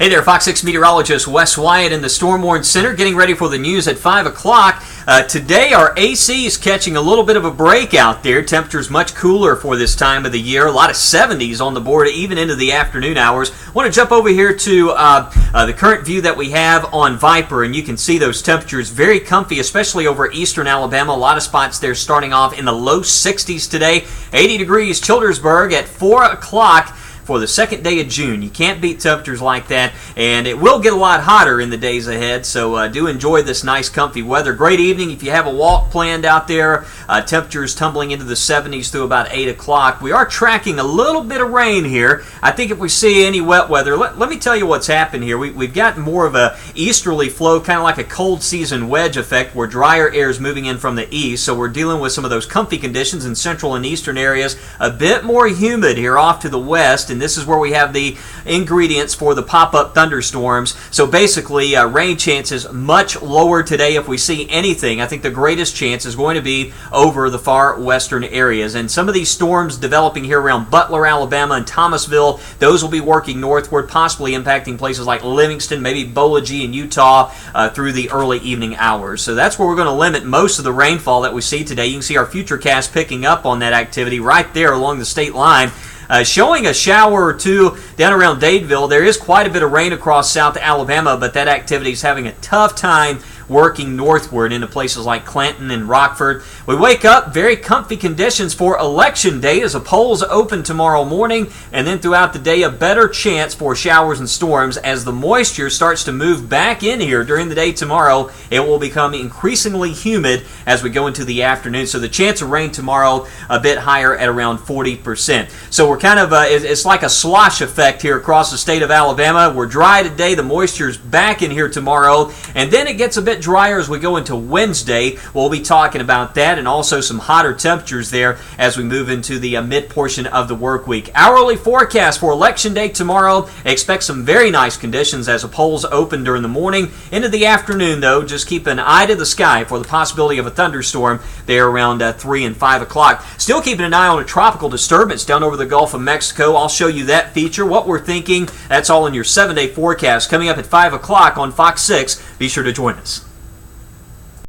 Hey there, Fox 6 meteorologist Wes Wyatt in the Storm Warning Center, getting ready for the news at 5 o'clock. Today our AC is catching a little bit of a break out there. Temperatures much cooler for this time of the year. A lot of 70s on the board even into the afternoon hours. I want to jump over here to the current view that we have on Viper, and you can see those temperatures very comfy, especially over eastern Alabama. A lot of spots there starting off in the low 60s today. 80 degrees Childersburg at 4 o'clock. For the second day of June. You can't beat temperatures like that, and it will get a lot hotter in the days ahead, so do enjoy this nice comfy weather. Great evening if you have a walk planned out there. Temperatures tumbling into the 70s through about 8 o'clock. We are tracking a little bit of rain here. I think if we see any wet weather, let me tell you what's happened here. We've got more of a easterly flow, kind of like a cold season wedge effect, where drier air is moving in from the east, so we're dealing with some of those comfy conditions in central and eastern areas. A bit more humid here off to the west, and this is where we have the ingredients for the pop-up thunderstorms. So basically, rain chances much lower today if we see anything. I think the greatest chance is going to be over the far western areas. And some of these storms developing here around Butler, Alabama, and Thomasville, those will be working northward, possibly impacting places like Livingston, maybe Bolaji in Utah through the early evening hours. So that's where we're going to limit most of the rainfall that we see today. You can see our futurecast picking up on that activity right there along the state line. Showing a shower or two down around Dadeville. There is quite a bit of rain across South Alabama, but that activity is having a tough time working northward into places like Clanton and Rockford. We wake up, very comfy conditions for Election Day as the polls open tomorrow morning, and then throughout the day a better chance for showers and storms as the moisture starts to move back in here during the day tomorrow. It will become increasingly humid as we go into the afternoon, so the chance of rain tomorrow a bit higher at around 40%. So we're kind of, it's like a slosh effect here across the state of Alabama. We're dry today, the moisture's back in here tomorrow, and then it gets a bit drier as we go into Wednesday. We'll be talking about that and also some hotter temperatures there as we move into the mid portion of the work week. Hourly forecast for Election Day tomorrow. Expect some very nice conditions as the polls open during the morning. Into the afternoon, though, just keep an eye to the sky for the possibility of a thunderstorm there around 3 and 5 o'clock. Still keeping an eye on a tropical disturbance down over the Gulf of Mexico. I'll show you that feature, what we're thinking. That's all in your 7-day forecast coming up at 5 o'clock on Fox 6. Be sure to join us.